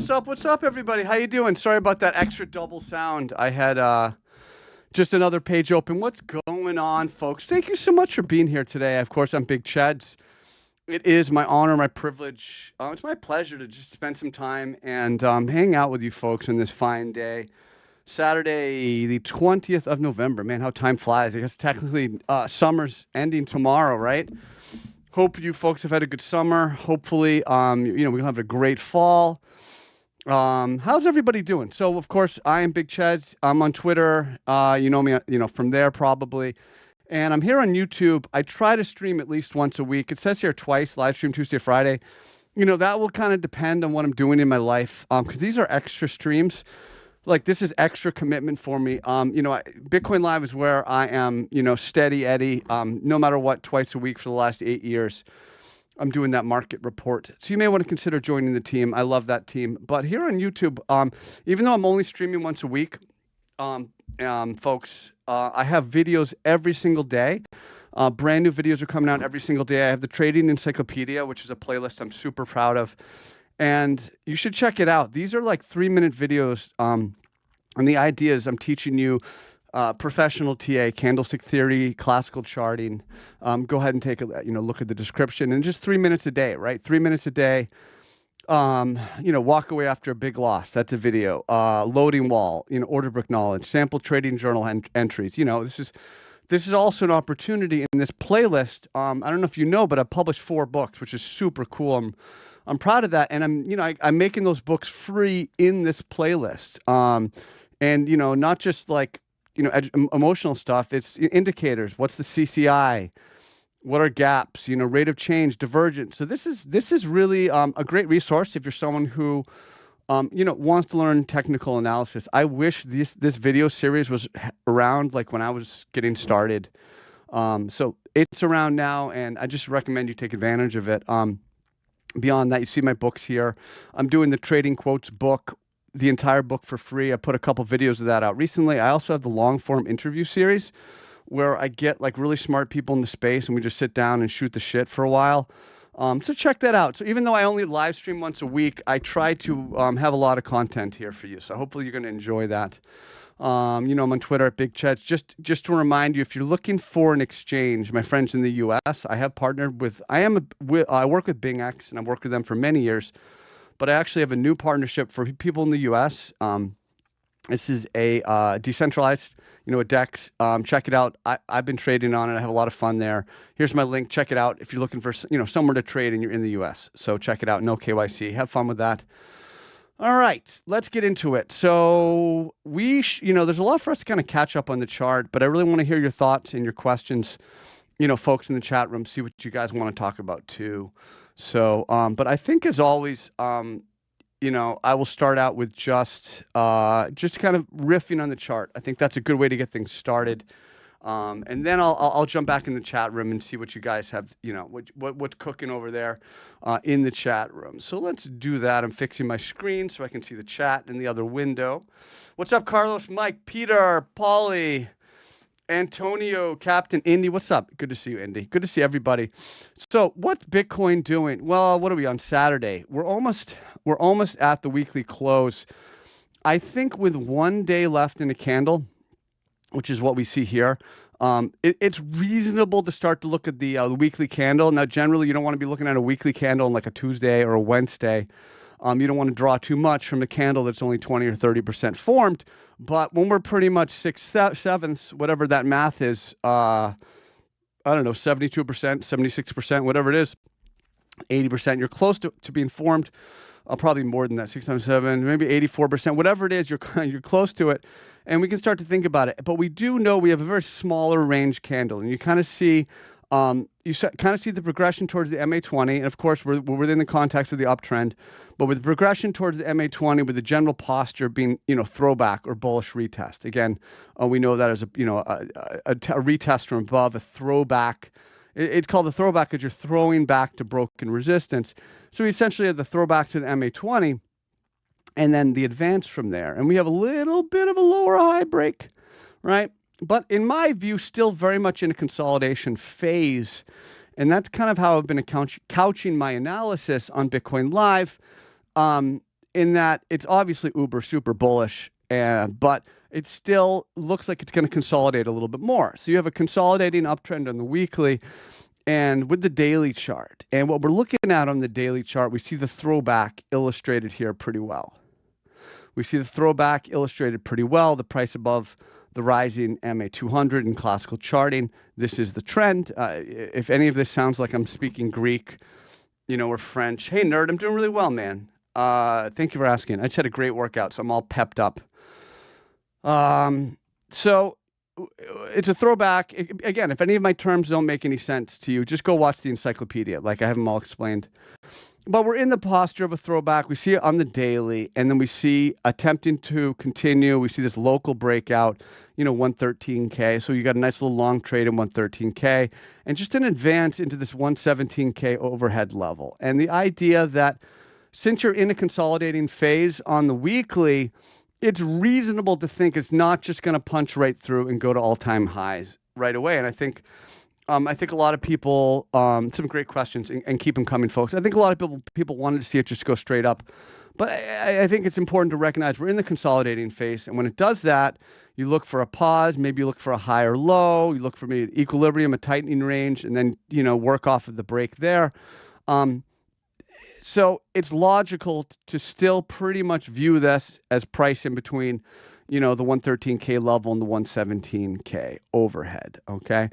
What's up, everybody? How you doing? Sorry about that extra double sound. I had just another page open. What's going on, folks? Thank you so much for being here today. Of course, I'm Big Cheds. It is my honor, my privilege. It's my pleasure to just spend some time and hang out with you folks on this fine day. Saturday, the 20th of November. Man, how time flies. I guess technically summer's ending tomorrow, right? Hope you folks have had a good summer. Hopefully, we'll have a great fall. How's everybody doing? So, of course, I am Big Cheds. I'm on Twitter. You know me, from there probably. And I'm here on YouTube. I try to stream at least once a week. It says here twice, live stream Tuesday, Friday. That will kind of depend on what I'm doing in my life. Because these are extra streams. Like, this is extra commitment for me. Bitcoin Live is where I am, steady Eddie, no matter what, twice a week for the last 8 years. I'm doing that market report. So you may want to consider joining the team. I love that team. But here on YouTube, even though I'm only streaming once a week, folks, I have videos every single day. Brand new videos are coming out every single day. I have the Trading Encyclopedia, which is a playlist I'm super proud of. And you should check it out. These are like 3-minute videos. And the idea is I'm teaching you professional TA, candlestick theory, classical charting. Go ahead and take a look at the description. And just 3 minutes a day, right? 3 minutes a day. Walk away after a big loss. That's a video. Loading wall. Order book knowledge. Sample trading journal entries. This is also an opportunity in this playlist. I don't know if you know, but I've published 4 books, which is super cool. I'm proud of that, and I'm making those books free in this playlist. And not just like emotional stuff. It's indicators. What's the CCI? What are gaps? Rate of change, divergence. So this is really a great resource if you're someone who wants to learn technical analysis. I wish this video series was around like when I was getting started. So it's around now, and I just recommend you take advantage of it. Beyond that, you see my books here. I'm doing the Trading Quotes book, the entire book for free. I put a couple videos of that out recently. I also have the long form interview series where I get like really smart people in the space and we just sit down and shoot the shit for a while. So check that out. So even though I only live stream once a week, I try to have a lot of content here for you. So hopefully you're going to enjoy that. I'm on Twitter at Big Cheds. Just to remind you, if you're looking for an exchange, my friends in the U.S., I have partnered with, I work with BingX, and I've worked with them for many years, but I actually have a new partnership for people in the U.S. This is a decentralized, a DEX. Check it out. I've been trading on it. I have a lot of fun there. Here's my link. Check it out if you're looking for, somewhere to trade and you're in the U.S. So check it out. No KYC. Have fun with that. All right, let's get into it. So there's a lot for us to kind of catch up on the chart, but I really want to hear your thoughts and your questions, folks in the chat room, see what you guys want to talk about too. So, but I think as always, I will start out with just kind of riffing on the chart. I think that's a good way to get things started. And then I'll jump back in the chat room and see what you guys have, what's cooking over there in the chat room. So let's do that. I'm fixing my screen so I can see the chat in the other window. What's up, Carlos, Mike, Peter, Paulie, Antonio, Captain, Indy? What's up? Good to see you, Indy. Good to see everybody. So what's Bitcoin doing? Well, what are we on Saturday? We're almost at the weekly close. I think with 1 day left in a candle, which is what we see here, it's reasonable to start to look at the weekly candle. Now, generally, you don't want to be looking at a weekly candle on like a Tuesday or a Wednesday. You don't want to draw too much from a candle that's only 20 or 30% formed. But when we're pretty much 6/7, whatever that math is, I don't know, 72%, 76%, whatever it is, 80%, you're close to being formed. Probably more than that, 6 times 7, maybe 84%, whatever it is, you're close to it. And we can start to think about it. But we do know we have a very smaller range candle. And you kind of see, the progression towards the MA20. And of course, we're within the context of the uptrend. But with the progression towards the MA20, with the general posture being, throwback or bullish retest. Again, we know that as a retest from above, a throwback. It's called a throwback because you're throwing back to broken resistance. So we essentially have the throwback to the MA20 and then the advance from there. And we have a little bit of a lower high break, right? But in my view, still very much in a consolidation phase. And that's kind of how I've been couching my analysis on Bitcoin Live. in that it's obviously uber super bullish, but it still looks like it's going to consolidate a little bit more. So you have a consolidating uptrend on the weekly and with the daily chart. And what we're looking at on the daily chart, we see the throwback illustrated here pretty well. We see the throwback illustrated pretty well, the price above the rising MA200 in classical charting. This is the trend. If any of this sounds like I'm speaking Greek, or French, hey, nerd, I'm doing really well, man. Thank you for asking. I just had a great workout, so I'm all pepped up. So it's a throwback. Again, if any of my terms don't make any sense to you, just go watch the encyclopedia. Like I have them all explained. But we're in the posture of a throwback. We see it on the daily, and then we see attempting to continue. We see this local breakout, 113K. So you got a nice little long trade in 113K, and just an advance into this 117K overhead level. And the idea that since you're in a consolidating phase on the weekly, it's reasonable to think it's not just going to punch right through and go to all-time highs right away. And I think a lot of people, some great questions, and keep them coming, folks. I think a lot of people wanted to see it just go straight up. But I think it's important to recognize we're in the consolidating phase. And when it does that, you look for a pause, maybe you look for a higher low, you look for maybe an equilibrium, a tightening range, and then, work off of the break there. So it's logical to still pretty much view this as price in between, the 113K level and the 117K overhead, okay?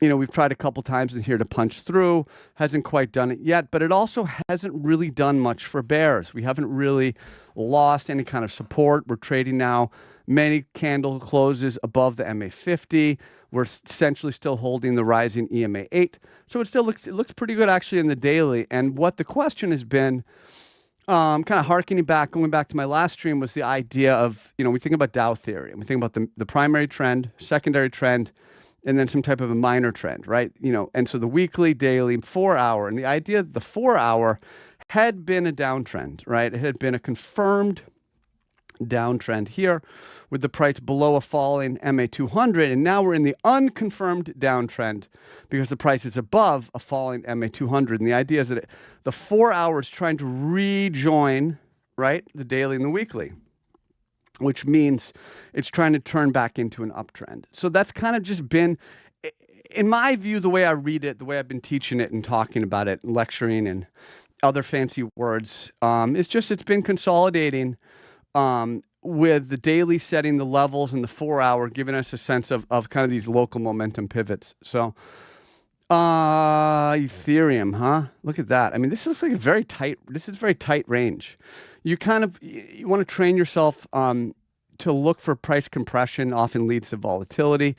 We've tried a couple times in here to punch through, hasn't quite done it yet, but it also hasn't really done much for bears. We haven't really lost any kind of support. We're trading now many candle closes above the MA50. We're essentially still holding the rising EMA8. So it looks pretty good actually in the daily. And what the question has been, kind of harkening back, going back to my last stream, was the idea of, we think about Dow theory, and we think about the primary trend, secondary trend, and then some type of a minor trend, right? And so the weekly, daily, 4 hour, and the idea that the 4 hour had been a downtrend, right? It had been a confirmed downtrend here with the price below a falling MA200, and now we're in the unconfirmed downtrend because the price is above a falling MA200. And the idea is that the 4 hours trying to rejoin, right, the daily and the weekly, which means it's trying to turn back into an uptrend. So that's kind of just been, in my view, the way I read it, the way I've been teaching it and talking about it, and lecturing and other fancy words, it's been consolidating with the daily setting the levels and the 4 hour giving us a sense of kind of these local momentum pivots. So Ethereum, huh? Look at that. I mean, this looks like very tight range. You want to train yourself to look for price compression, often leads to volatility.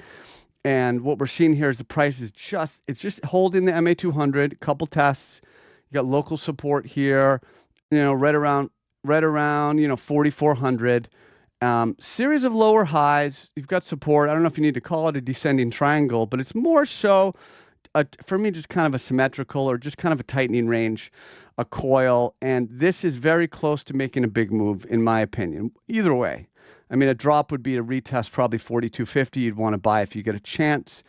And what we're seeing here is the price is just holding the MA200, couple tests. You got local support here, right around 4,400. Series of lower highs. You've got support. I don't know if you need to call it a descending triangle, but it's more so, for me, just kind of a symmetrical or just kind of a tightening range, a coil. And this is very close to making a big move, in my opinion. Either way. I mean, a drop would be a retest, probably 4,250. You'd want to buy if you get a chance.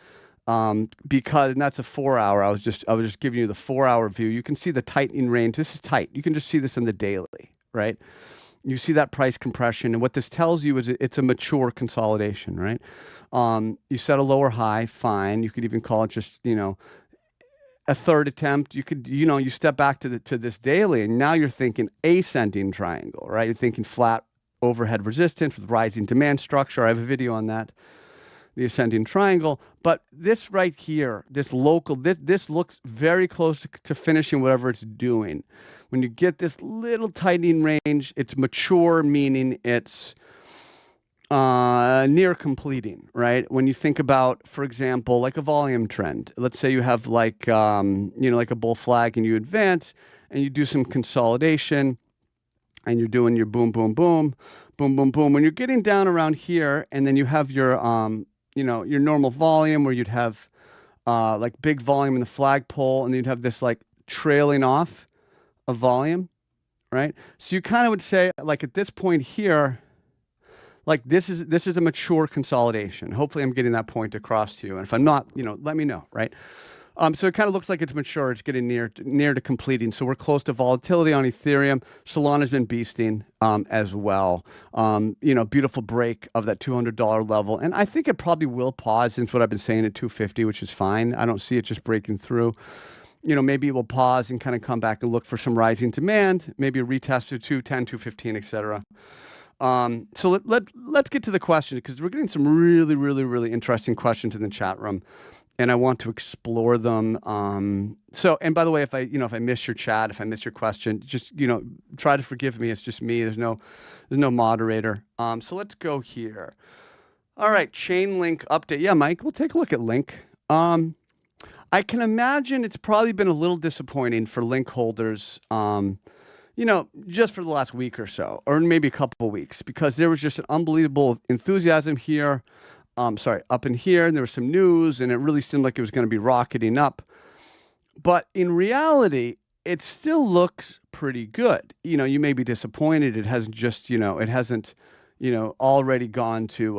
Because, and that's a 4 hour. I was just giving you the 4 hour view. You can see the tightening range. This is tight. You can just see this in the daily, right? You see that price compression, and what this tells you is it's a mature consolidation, right? You set a lower high, fine. You could even call it just, a third attempt. You could, you step back to this daily, and now you're thinking ascending triangle, right? You're thinking flat overhead resistance with rising demand structure. I have a video on that, the ascending triangle. But this right here, this local, this looks very close to finishing whatever it's doing. When you get this little tightening range, it's mature, meaning it's near completing, right? When you think about, for example, like a volume trend, let's say you have like a bull flag and you advance and you do some consolidation and you're doing your boom, boom, boom, boom, boom, boom. When you're getting down around here and then you have your, your normal volume where you'd have like big volume in the flagpole and you'd have this like trailing off of volume, right? So you kind of would say like at this point here, like this is a mature consolidation. Hopefully I'm getting that point across to you. And if I'm not, let me know, right? So it kind of looks like it's mature. It's getting near to completing. So we're close to volatility on Ethereum. Solana's been beasting as well. Beautiful break of that $200 level. And I think it probably will pause since what I've been saying at 250, which is fine. I don't see it just breaking through. Maybe it will pause and kind of come back and look for some rising demand, maybe a retest to 210, 215, etc. So let's get to the questions because we're getting some really, really, really interesting questions in the chat room. And I want to explore them. And by the way, if I miss your chat, if I miss your question, just, try to forgive me. It's just me. There's no moderator. So let's go here. All right. Chainlink update. Yeah, Mike, we'll take a look at Link. I can imagine it's probably been a little disappointing for Link holders, just for the last week or so, or maybe a couple of weeks, because there was just an unbelievable enthusiasm here. Up in here, and there was some news, and it really seemed like it was going to be rocketing up. But in reality, it still looks pretty good. You may be disappointed. It hasn't just, already gone to,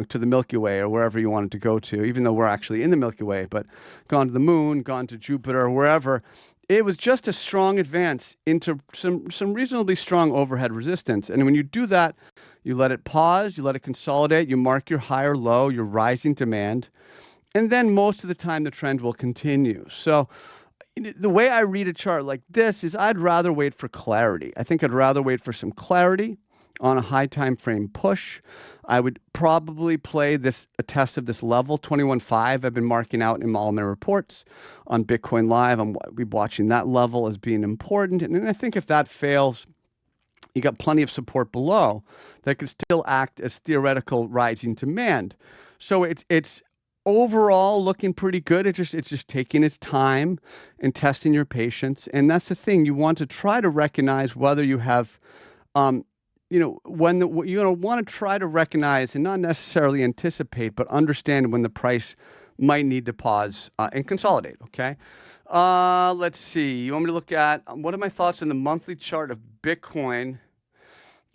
to the Milky Way or wherever you want it to go to, even though we're actually in the Milky Way, but gone to the moon, gone to Jupiter, or wherever. It was just a strong advance into some reasonably strong overhead resistance. And when you do that, you let it pause, you let it consolidate, you mark your high or low, your rising demand, and then most of the time the trend will continue. So the way I read a chart like this is I'd rather wait for clarity. I think I'd rather wait for some clarity on a high time frame push. I would probably play a test of this level, 21.5. I've been marking out in all my reports on Bitcoin Live. I'll be watching that level as being important. And then I think if that fails, you got plenty of support below that could still act as theoretical rising demand. So it's overall looking pretty good. It's just taking its time and testing your patience. And that's the thing. You want to try to recognize whether you have, when you're going to want to try to recognize and not necessarily anticipate, but understand when the price might need to pause and consolidate. Okay. Let's see. You want me to look at what are my thoughts on the monthly chart of Bitcoin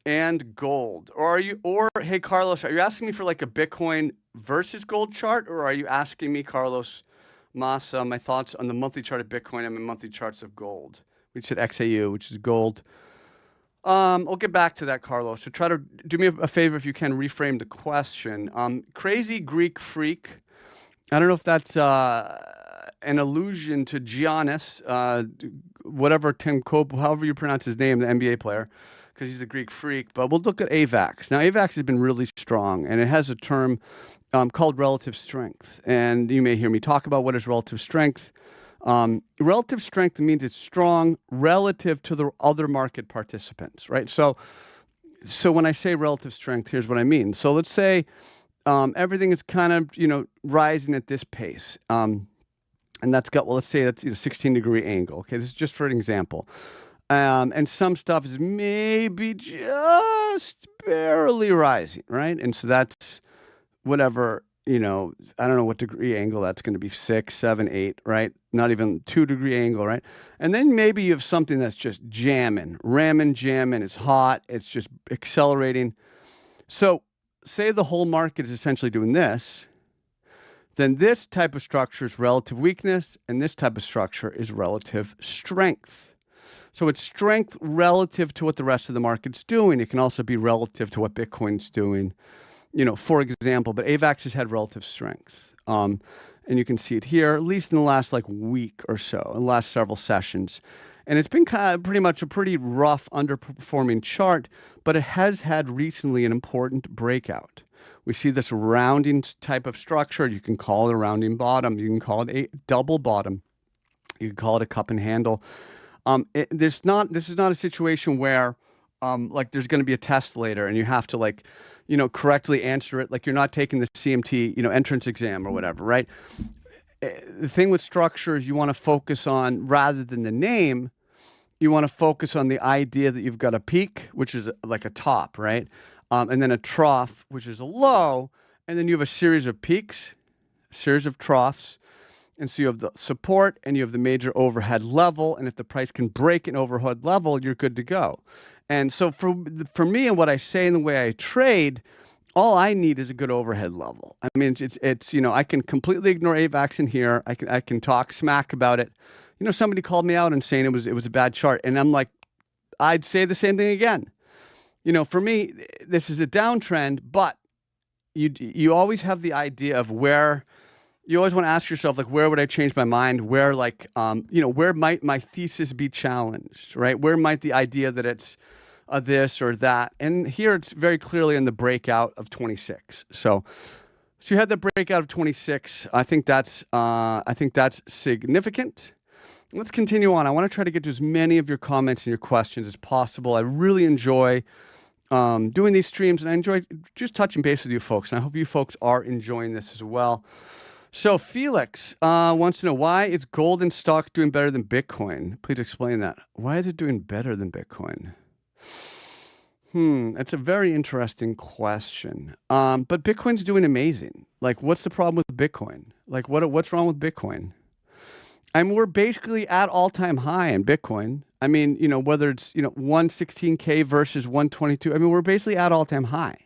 and gold? Or hey, Carlos, are you asking me for like a Bitcoin versus gold chart? Or are you asking me, Carlos Massa, my thoughts on the monthly chart of Bitcoin and my monthly charts of gold? We said XAU, which is gold. I'll get back to that, Carlos. So try to do me a favor if you can reframe the question. Crazy Greek freak. I don't know if that's an allusion to Giannis, whatever Tim Cope, however you pronounce his name, the NBA player, because he's a Greek freak. But we'll look at AVAX. Now, AVAX has been really strong, and it has a term called relative strength. And you may hear me talk about what is relative strength. Relative strength means it's strong relative to the other market participants, right? So when I say relative strength, here's what I mean. So let's say everything is kind of, rising at this pace. And that's got, let's say that's a 16-degree angle. Okay, this is just for an example. And some stuff is maybe just barely rising, right? And so that's whatever, I don't know what degree angle that's going to be, 6, 7, 8, right? Not even 2-degree angle, right? And then maybe you have something that's just jamming, jamming. It's hot. It's just accelerating. So say the whole market is essentially doing this, then this type of structure is relative weakness, and this type of structure is relative strength. So it's strength relative to what the rest of the market's doing. It can also be relative to what Bitcoin's doing, for example, but AVAX has had relative strength. And you can see it here, at least in the last week or so, in the last several sessions. And it's been kind of pretty much a pretty rough underperforming chart, but it has had recently an important breakout. We see this rounding type of structure. You can call it a rounding bottom. You can call it a double bottom. You can call it a cup and handle. This is not a situation where there's going to be a test later and you have to correctly answer it. Like you're not taking the CMT, entrance exam or whatever, right? The thing with structure is you want to focus on, rather than the name, you want to focus on the idea that you've got a peak, which is like a top, right? And then a trough, which is a low. And then you have a series of peaks, a series of troughs. And so you have the support and you have the major overhead level. And if the price can break an overhead level, you're good to go. And so for me and what I say and the way I trade, all I need is a good overhead level. I mean, it's I can completely ignore AVAX in here. I can talk smack about it. Somebody called me out and saying it was a bad chart, and I'm like, I'd say the same thing again. For me, this is a downtrend, but you always have the idea of where you always want to ask yourself, like, where would I change my mind? Where, like, where might my thesis be challenged, right? Where might the idea that it's this or that? And here it's very clearly in the breakout of 26. So you had the breakout of 26. I think that's significant. Let's continue on. I want to try to get to as many of your comments and your questions as possible. I really enjoy doing these streams, and I enjoy just touching base with you folks. And I hope you folks are enjoying this as well. So Felix wants to know, why is gold in stock doing better than Bitcoin? Please explain that. Why is it doing better than Bitcoin? That's a very interesting question. But Bitcoin's doing amazing. Like, what's the problem with Bitcoin? Like, what's wrong with Bitcoin? I mean, we're basically at all-time high in Bitcoin. I mean, whether it's, 116K versus 122, I mean, we're basically at all-time high.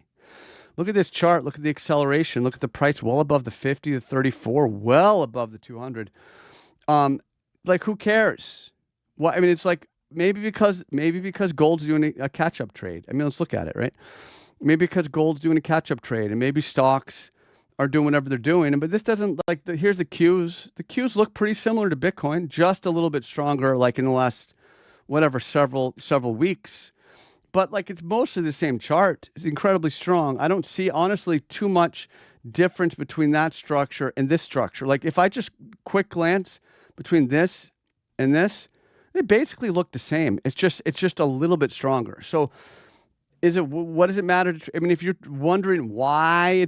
Look at this chart. Look at the acceleration. Look at the price well above the 50, the 34, well above the 200. Like, who cares? Well, I mean, it's like, maybe because gold's doing a catch-up trade. I mean, let's look at it, right? Maybe because gold's doing a catch-up trade, and maybe stocks are doing whatever they're doing. But this doesn't, like, here's the Qs. The Qs look pretty similar to Bitcoin, just a little bit stronger, like in the last, several weeks. But, like, it's mostly the same chart. It's incredibly strong. I don't see, honestly, too much difference between that structure and this structure. Like, if I just quick glance between this and this, they basically look the same. It's just a little bit stronger. So what does it matter? I mean, if you're wondering why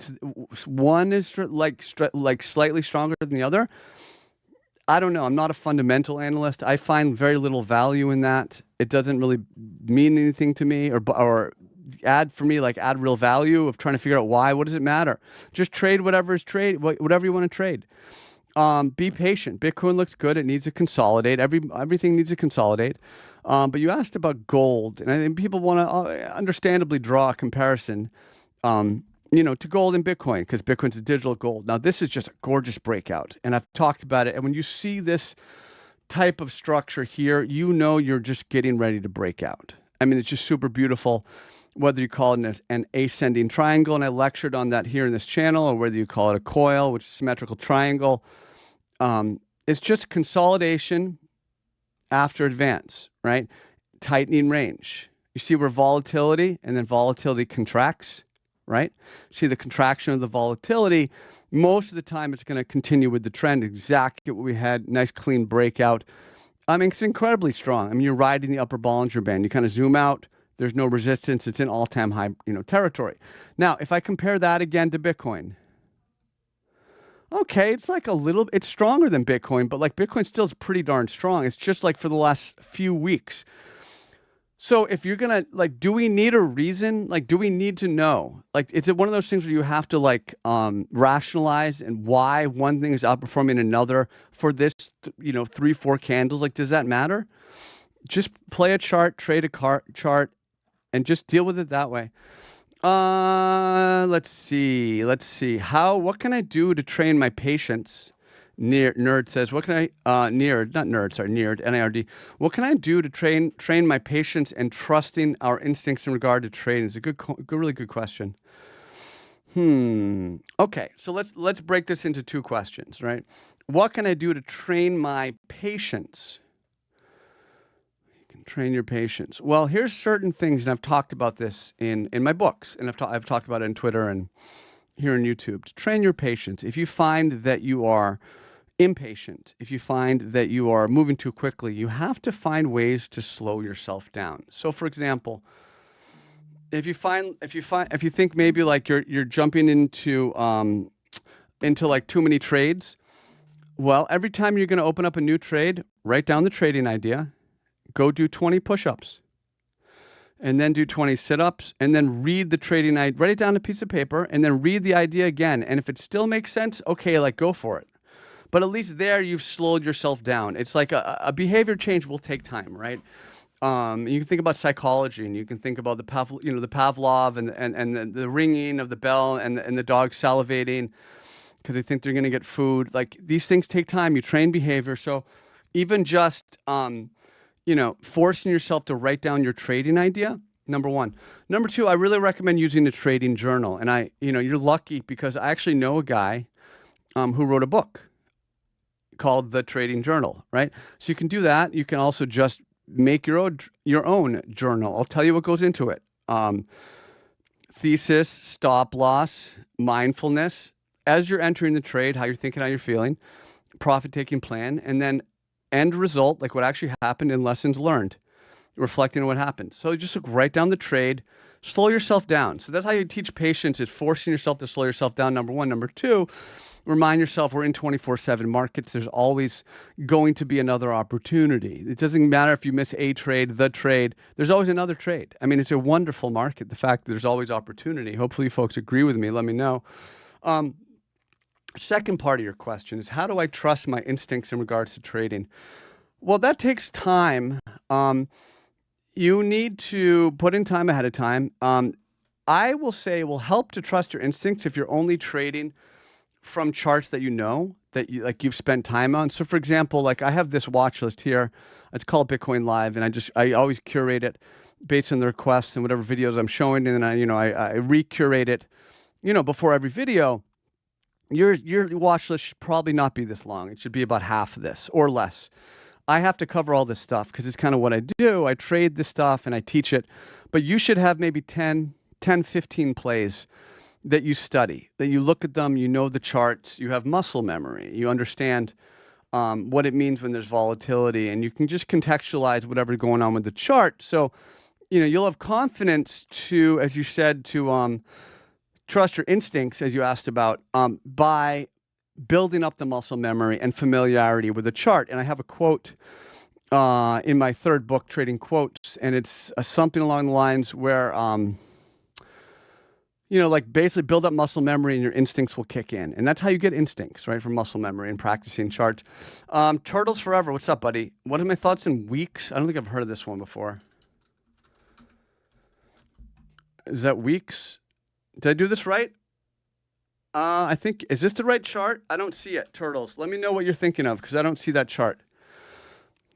one is like slightly stronger than the other, I don't know. I'm not a fundamental analyst. I find very little value in that. It doesn't really mean anything to me or add real value of trying to figure out why. What does it matter? Just trade whatever you want to trade. Be patient. Bitcoin looks good. It needs to consolidate. Everything needs to consolidate. But you asked about gold, and I think people want to understandably draw a comparison, to gold and Bitcoin, because Bitcoin's a digital gold. Now, this is just a gorgeous breakout, and I've talked about it. And when you see this type of structure here, you're just getting ready to break out. I mean, it's just super beautiful, whether you call it an ascending triangle, and I lectured on that here in this channel, or whether you call it a coil, which is a symmetrical triangle. It's just consolidation after advance, right? Tightening range. You see where volatility, and then volatility contracts, right? See the contraction of the volatility. Most of the time, it's going to continue with the trend. Exactly what we had. Nice, clean breakout. I mean, it's incredibly strong. I mean, you're riding the upper Bollinger Band. You kind of zoom out. There's no resistance. It's in all-time high, territory. Now, if I compare that again to Bitcoin, okay, it's stronger than Bitcoin, but like Bitcoin still is pretty darn strong. It's just like for the last few weeks. So if you're going to, like, do we need a reason? Like, do we need to know? Like, is it one of those things where you have to, like, rationalize and why one thing is outperforming another for this, 3-4 candles? Like, does that matter? Just play a chart, trade a chart, and just deal with it that way. Let's see. What can I do to train my patience? Nerd says, what can I, Nerd, N-I-R-D. What can I do to train my patience and trusting our instincts in regard to trading? It's a really good question. Okay, so let's break this into two questions, right? What can I do to train my patience? You can train your patience. Well, here's certain things, and I've talked about this in my books, and I've talked about it on Twitter and here on YouTube. To train your patience, if you find that you are impatient, if you find that you are moving too quickly, you have to find ways to slow yourself down. So, for example, if you think maybe like you're jumping into like too many trades, well, every time you're going to open up a new trade, write down the trading idea, go do 20 push-ups, and then do 20 sit-ups, and then read the trading idea, write it down on a piece of paper, and then read the idea again. And if it still makes sense, okay, like, go for it. But at least there you've slowed yourself down. It's like a behavior change will take time, right? You can think about psychology, and you can think about the the Pavlov and the ringing of the bell and the dog salivating because they think they're going to get food. Like these things take time. You train behavior. So even just forcing yourself to write down your trading idea. Number one. Number two, I really recommend using the trading journal. And you're lucky because I actually know a guy who wrote a book called The Trading Journal, right? So you can do that. You can also just make your own journal. I'll tell you what goes into it. Thesis, stop loss, mindfulness, as you're entering the trade, how you're thinking, how you're feeling, profit-taking plan, and then end result, like what actually happened and lessons learned, reflecting on what happened. So just write down the trade, slow yourself down. So that's how you teach patience, is forcing yourself to slow yourself down, number one. Number two, remind yourself we're in 24/7 markets. There's always going to be another opportunity. It doesn't matter if you miss a trade, the trade, there's always another trade. I mean, it's a wonderful market, the fact that there's always opportunity. Hopefully folks agree with me. Let me know. Second part of your question is, how do I trust my instincts in regards to trading? Well, that takes time. You need to put in time ahead of time. I will say it will help to trust your instincts if you're only trading from charts that you've spent time on. So for example, like I have this watch list here. It's called Bitcoin Live, and I always curate it based on the requests and whatever videos I'm showing, and then I recurate it, before every video. Your watch list should probably not be this long. It should be about half of this or less. I have to cover all this stuff because it's kind of what I do. I trade this stuff and I teach it, but you should have maybe 10, 15 plays that you study, that you look at them, you know the charts, you have muscle memory, you understand what it means when there's volatility, and you can just contextualize whatever's going on with the chart. So, you'll have confidence to, as you said, to trust your instincts, as you asked about, by building up the muscle memory and familiarity with the chart. And I have a quote in my third book, Trading Quotes, and it's something along the lines where, like basically build up muscle memory and your instincts will kick in. And that's how you get instincts, right? From muscle memory and practicing charts. Turtles Forever. What's up, buddy? What are my thoughts in weeks? I don't think I've heard of this one before. Is that weeks? Did I do this right? I think, is this the right chart? I don't see it, Turtles. Let me know what you're thinking of, because I don't see that chart.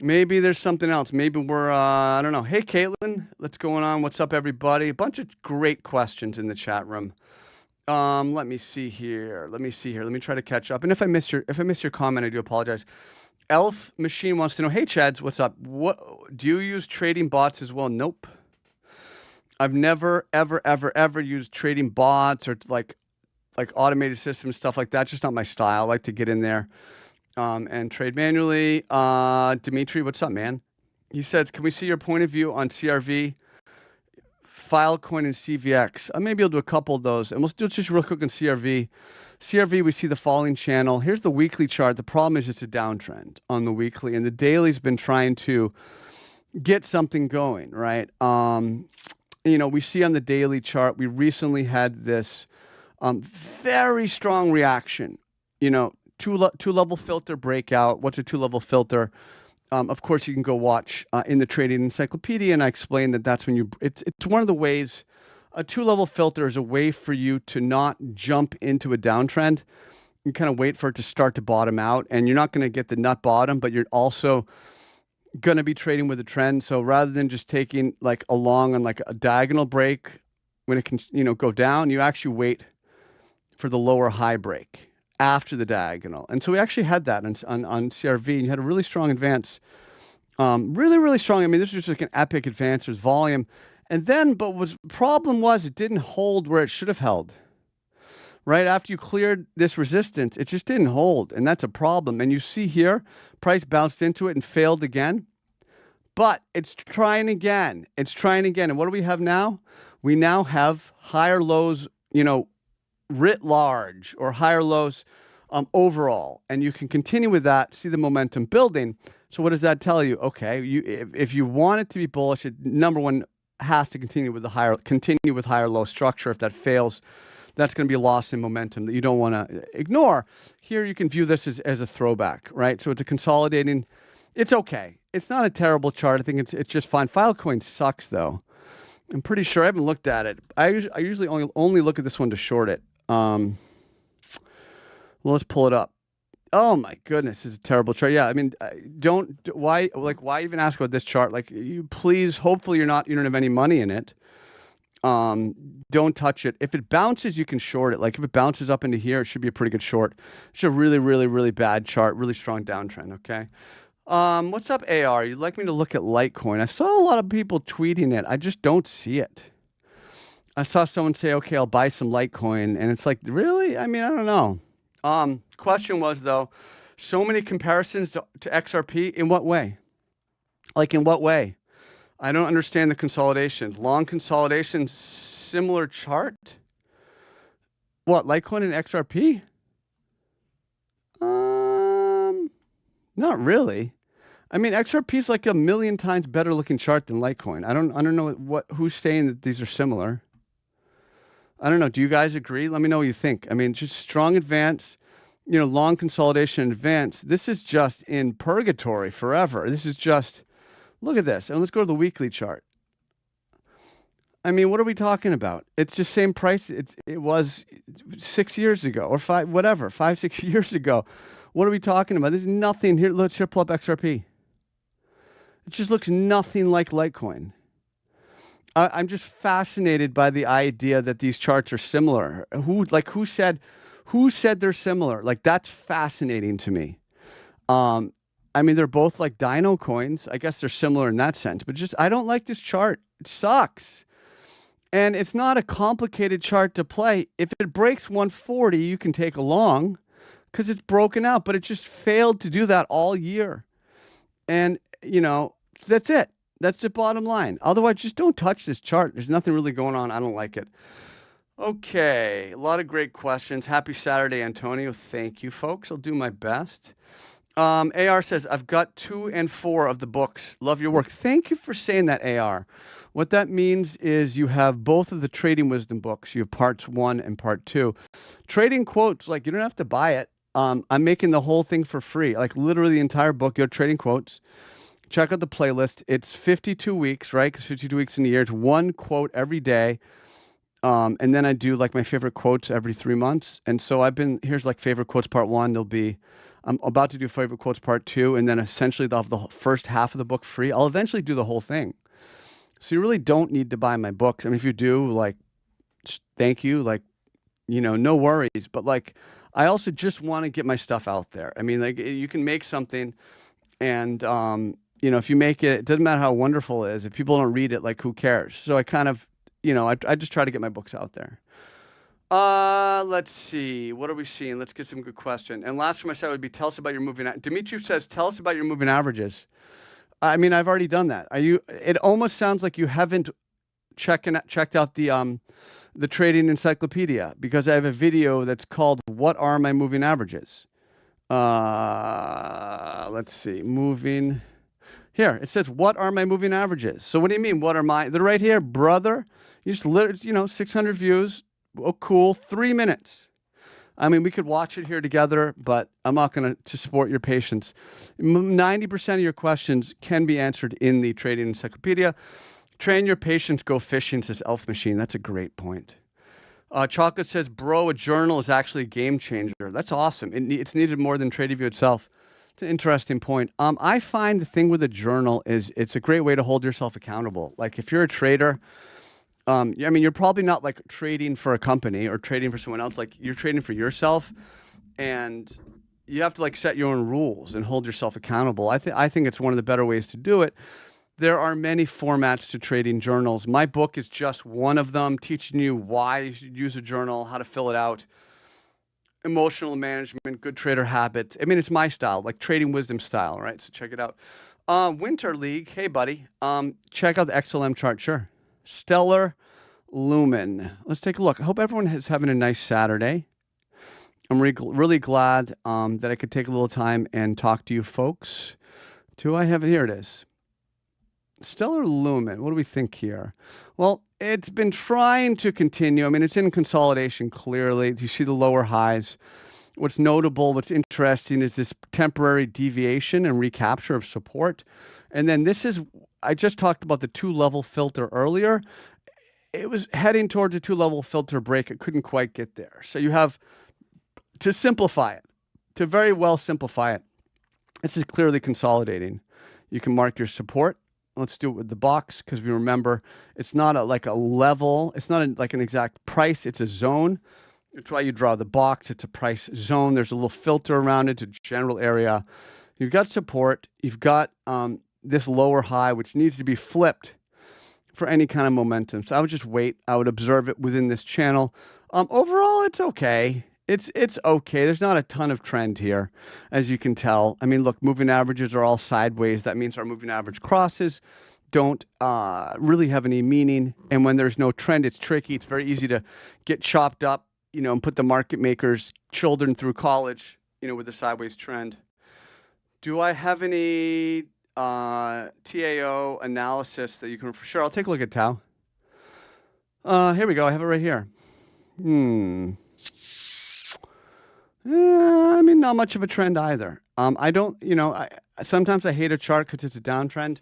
Maybe there's something else. Maybe we're, I don't know. Hey, Caitlin, what's going on? What's up, everybody? A bunch of great questions in the chat room. Let me see here. Let me try to catch up. And if I miss your comment, I do apologize. Elf Machine wants to know, hey, Cheds, what's up? What do you use trading bots as well? Nope. I've never, ever used trading bots or like automated systems, stuff like that. It's just not my style. I like to get in there and trade manually. Dimitri, what's up, man? He says, can we see your point of view on CRV, Filecoin, and CVX? Maybe I'll do a couple of those. And we'll do just real quick on CRV. CRV, we see the falling channel. Here's the weekly chart. The problem is it's a downtrend on the weekly, and the daily's been trying to get something going, right? We see on the daily chart, we recently had this very strong reaction, two-level filter breakout. What's a two-level filter? Of course, you can go watch in the Trading Encyclopedia, and I explained that that's when it's one of the ways, a two-level filter is a way for you to not jump into a downtrend. You kind of wait for it to start to bottom out, and you're not going to get the nut bottom, but you're also going to be trading with a trend. So rather than just taking like a long and like a diagonal break when it can, go down, you actually wait for the lower high break after the diagonal. And so we actually had that on CRV, and you had a really strong advance. Really strong. I mean, this was just like an epic advance. There's volume. And then, problem was it didn't hold where it should have held. Right after you cleared this resistance, it just didn't hold. And that's a problem. And you see here, price bounced into it and failed again. But it's trying again. And what do we have now? We now have higher lows, writ large, or higher lows overall. And you can continue with that, see the momentum building. So what does that tell you? Okay, if you want it to be bullish, number one has to continue with higher low structure. If that fails, that's going to be a loss in momentum that you don't want to ignore. Here you can view this as a throwback, right? So it's a consolidating It's okay. It's not a terrible chart. I think it's just fine. Filecoin sucks though. I'm pretty sure I haven't looked at it. I usually only look at this one to short it. Well, let's pull it up. Oh my goodness, this is a terrible chart. Yeah, I mean, why even ask about this chart? Like, you please, hopefully you don't have any money in it. Don't touch it. If it bounces, you can short it. Like if it bounces up into here, it should be a pretty good short. It's a really, really, really bad chart, really strong downtrend. Okay. What's up, AR? You'd like me to look at Litecoin? I saw a lot of people tweeting it. I just don't see it. I saw someone say, okay, I'll buy some Litecoin. And it's like, really? I mean, I don't know. Question was though, so many comparisons to XRP. In what way? Like in what way? I don't understand the consolidation. Long consolidation, similar chart? What, Litecoin and XRP? Not really. I mean, XRP is like a million times better looking chart than Litecoin. I don't know who's saying that these are similar. I don't know. Do you guys agree? Let me know what you think. I mean, just strong advance, long consolidation advance. This is just in purgatory forever. This is just, look at this. And let's go to the weekly chart. I mean, what are we talking about? It's just same price. It was 6 years ago or 5, 6 years ago. What are we talking about? There's nothing here. Let's pull up XRP. It just looks nothing like Litecoin. I'm just fascinated by the idea that these charts are similar. Who said they're similar? Like, that's fascinating to me. I mean, they're both like dino coins. I guess they're similar in that sense, but I don't like this chart. It sucks. And it's not a complicated chart to play. If it breaks 140, you can take a long because it's broken out, but it just failed to do that all year. And, that's it. That's the bottom line. Otherwise, just don't touch this chart. There's nothing really going on. I don't like it. Okay, a lot of great questions. Happy Saturday, Antonio. Thank you, folks. I'll do my best. AR says, I've got 2 and 4 of the books. Love your work. Thank you for saying that, AR. What that means is you have both of the Trading Wisdom books. You have parts 1 and part 2. Trading Quotes, like, you don't have to buy it. I'm making the whole thing for free. Like, literally the entire book. You're Trading Quotes. Check out the playlist. It's 52 weeks, right? Because 52 weeks in a year. It's 1 quote every day. And then I do like my favorite quotes every 3 months. And so here's like favorite quotes part 1. I'm about to do favorite quotes part 2. And then essentially they'll have the first half of the book free. I'll eventually do the whole thing. So you really don't need to buy my books. I mean, if you do, like, thank you. Like, no worries. But like, I also just want to get my stuff out there. I mean, like, you can make something and, if you make it, it doesn't matter how wonderful it is. If people don't read it, like, who cares? So I kind of, I just try to get my books out there. Let's see. What are we seeing? Let's get some good question. And last from I said would be, tell us about your moving. Dimitri says, tell us about your moving averages. I mean, I've already done that. It almost sounds like you haven't checked out the trading encyclopedia, because I have a video that's called "What Are My Moving Averages?" Let's see, moving. Here, it says, what are my moving averages? So what do you mean, what are my? They're right here, brother. You just, 600 views. Oh, cool. 3 minutes. I mean, we could watch it here together, but I'm not going to support your patience. 90% of your questions can be answered in the Trading Encyclopedia. Train your patience, go fishing, says Elf Machine. That's a great point. Chocolate says, bro, a journal is actually a game changer. That's awesome. It's needed more than TradingView itself. It's an interesting point. I find the thing with a journal is it's a great way to hold yourself accountable. Like, if you're a trader, I mean, you're probably not like trading for a company or trading for someone else. Like, you're trading for yourself, and you have to like set your own rules and hold yourself accountable. I think it's one of the better ways to do it. There are many formats to trading journals. My book is just one of them, teaching you why you should use a journal, how to fill it out. Emotional management, good trader habits. I mean, it's my style, like Trading Wisdom style, right? So check it out. Winter League, hey buddy, check out the XLM chart, sure. Stellar Lumen. Let's take a look. I hope everyone is having a nice Saturday. I'm really glad that I could take a little time and talk to you folks. Do I have it? Here it is. Stellar Lumen, what do we think here? Well, it's been trying to continue. I mean, it's in consolidation clearly. You see the lower highs. what's notable, what's interesting is this temporary deviation and recapture of support. And then this is, I just talked about the 2-level filter earlier. It was heading towards a 2-level filter break. It couldn't quite get there. So you have, to simplify it, to very well simplify it, this is clearly consolidating. You can mark your support. Let's do it with the box, because we remember it's not like a level. It's not like an exact price. It's a zone. It's why you draw the box. It's a price zone. There's a little filter around it. It's a general area. You've got support. You've got this lower high, which needs to be flipped for any kind of momentum. So I would just wait. I would observe it within this channel. Overall, it's okay. It's okay. There's not a ton of trend here, as you can tell. I mean, look, moving averages are all sideways. That means our moving average crosses don't really have any meaning. And when there's no trend, it's tricky. It's very easy to get chopped up, and put the market makers' children through college, with the sideways trend. Do I have any TAO analysis that you can, for sure? I'll take a look at Tau. Here we go. I have it right here. I mean, not much of a trend either. I don't, sometimes I hate a chart because it's a downtrend.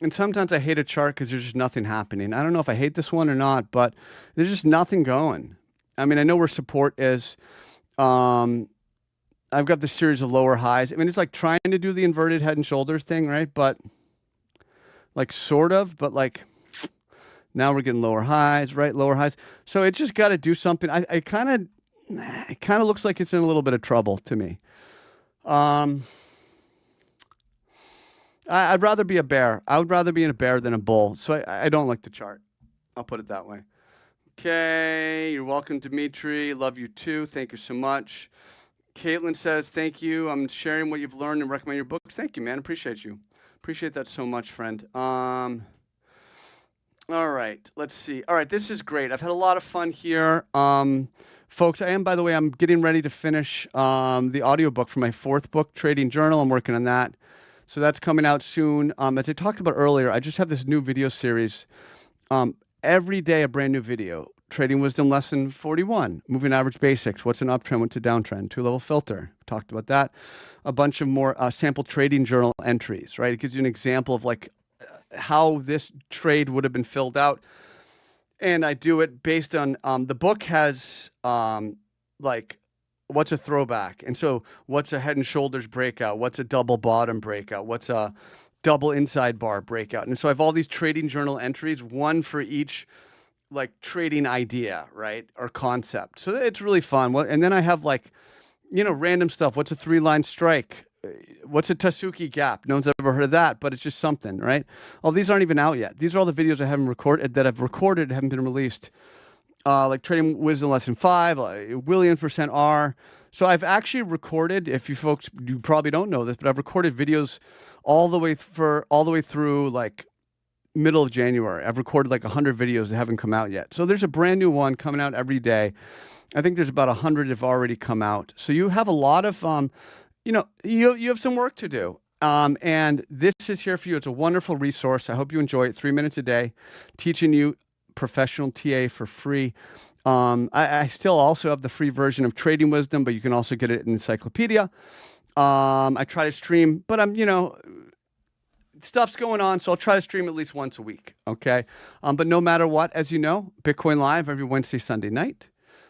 And sometimes I hate a chart because there's just nothing happening. I don't know if I hate this one or not, but there's just nothing going. I mean, I know where support is. I've got this series of lower highs. I mean, it's like trying to do the inverted head and shoulders thing, right? But like sort of, but like now we're getting lower highs, right? Lower highs. So it just got to do something. It kind of looks like it's in a little bit of trouble to me. I'd rather be a bear. I would rather be in a bear than a bull. So I don't like the chart. I'll put it that way. Okay, you're welcome, Dimitri. Love you too. Thank you so much. Caitlin says, thank you. I'm sharing what you've learned and recommend your books. Thank you, man. Appreciate you. Appreciate that so much, friend. All right, let's see. All right, this is great. I've had a lot of fun here. Folks, by the way, I'm getting ready to finish the audiobook for my 4th book, Trading Journal. I'm working on that. So that's coming out soon. As I talked about earlier, I just have this new video series. Every day, a brand new video. Trading Wisdom Lesson 41, Moving Average Basics. What's an uptrend? What's a downtrend? 2-level filter. Talked about that. A bunch of more sample trading journal entries, right? It gives you an example of like how this trade would have been filled out. And I do it based on, the book has like, what's a throwback? And so what's a head and shoulders breakout? What's a double bottom breakout? What's a double inside bar breakout? And so I have all these trading journal entries, one for each like trading idea, right? Or concept. So it's really fun. And then I have like, random stuff. What's a 3-line strike? What's a Tasuki gap? No one's ever heard of that, but it's just something, right? Oh, these aren't even out yet. These are all the videos I haven't recorded, that I've recorded, haven't been released. Like Trading Wisdom Lesson 5, Williams percent R. So I've actually recorded, if you folks, you probably don't know this, but I've recorded videos all the way through like middle of January. I've recorded like 100 videos that haven't come out yet. So there's a brand new one coming out every day. I think there's about 100 have already come out. So you have a lot of, you have some work to do. And this is here for you. It's a wonderful resource. I hope you enjoy it. 3 minutes a day, teaching you professional TA for free. I still also have the free version of Trading Wisdom, but you can also get it in the encyclopedia. I try to stream, but stuff's going on, so I'll try to stream at least once a week, okay? But no matter what, as you know, Bitcoin Live every Wednesday, Sunday night.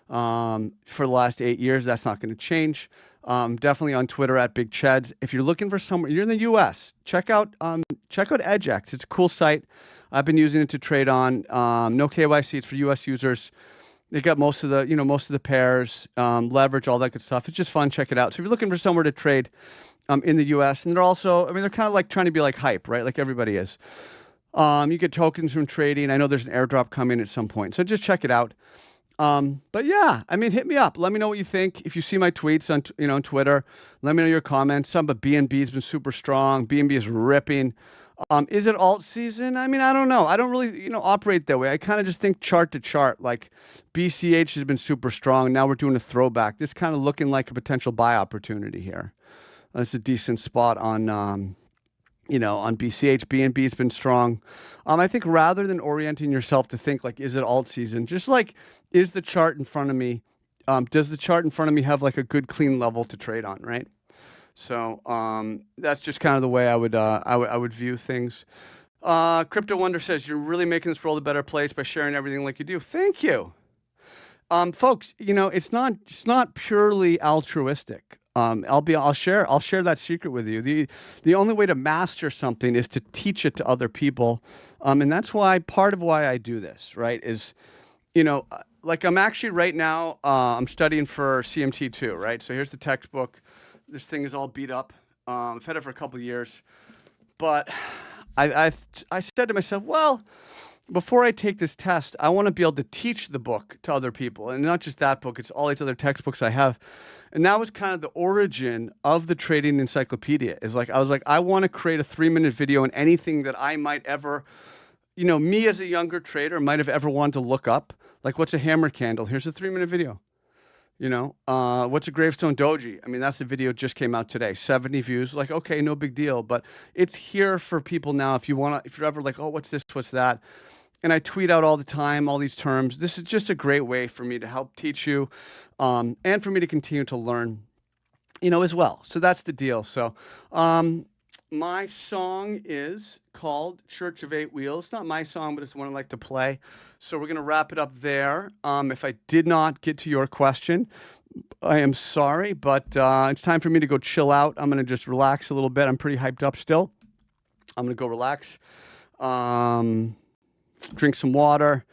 For the last 8 years, that's not going to change. Definitely on Twitter at Big Cheds. If you're looking for somewhere, you're in the U.S., check out EdgeX. It's a cool site. I've been using it to trade on. No KYC. It's for U.S. users. They got most of the pairs, leverage, all that good stuff. It's just fun. Check it out. So if you're looking for somewhere to trade in the U.S., and they're also, they're kind of like trying to be like hype, right? Like everybody is. You get tokens from trading. I know there's an airdrop coming at some point. So just check it out. But yeah, hit me up. Let me know what you think. If you see my tweets on Twitter, let me know your comments. Some of BNB has been super strong. BNB is ripping. Is it alt season? I don't know. I don't really, operate that way. I kind of just think chart to chart. Like BCH has been super strong. Now we're doing a throwback. This kind of looking like a potential buy opportunity here. That's a decent spot on, on BCH. BNB has been strong. I think rather than orienting yourself to think like, is it alt season? Just like, is the chart in front of me does the chart in front of me have like a good clean level to trade on, right? So that's just kind of the way I would view things. Crypto Wonder says, you're really making this world a better place by sharing everything like you do. Thank you. Folks, you know, it's not purely altruistic. I'll share that secret with you. The only way to master something is to teach it to other people. And that's why part of why I do this, right, is, you know, like I'm actually right now, I'm studying for CMT2, right? So here's the textbook. This thing is all beat up. I've had it for a couple of years, but I said to myself, well, before I take this test, I want to be able to teach the book to other people, and not just that book, it's all these other textbooks I have. And that was kind of the origin of the trading encyclopedia. Is like, I was like, I want to create a 3-minute video on anything that I might ever, you know, me as a younger trader might have ever wanted to look up. Like, what's a hammer candle? Here's a 3-minute video. You know, what's a gravestone doji? I mean, that's the video just came out today. 70 views. Like, okay, no big deal. But it's here for people now. If you want to, if you're ever like, oh, what's this? What's that? And I tweet out all the time, all these terms. This is just a great way for me to help teach you, and for me to continue to learn, you know, as well. So that's the deal. So my song is called Church of Eight Wheels. It's not my song, but it's one I like to play. So we're going to wrap it up there. If I did not get to your question, I am sorry, but it's time for me to go chill out. I'm going to just relax a little bit. I'm pretty hyped up still. I'm going to go relax, drink some water,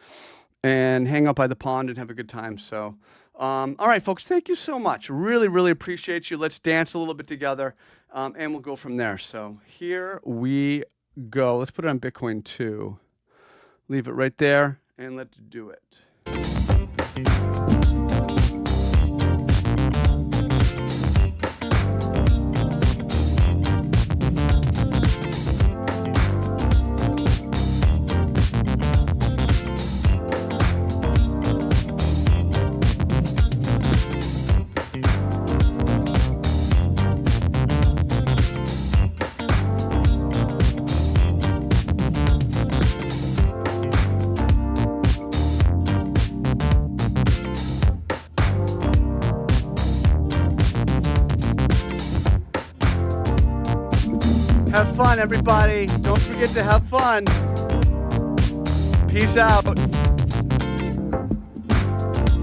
and hang out by the pond and have a good time. So, all right, folks, thank you so much. Really, really appreciate you. Let's dance a little bit together, and we'll go from there. So here we go. Let's put it on Bitcoin too. Leave it right there, and let's do it. Have fun, everybody. Don't forget to have fun. Peace out.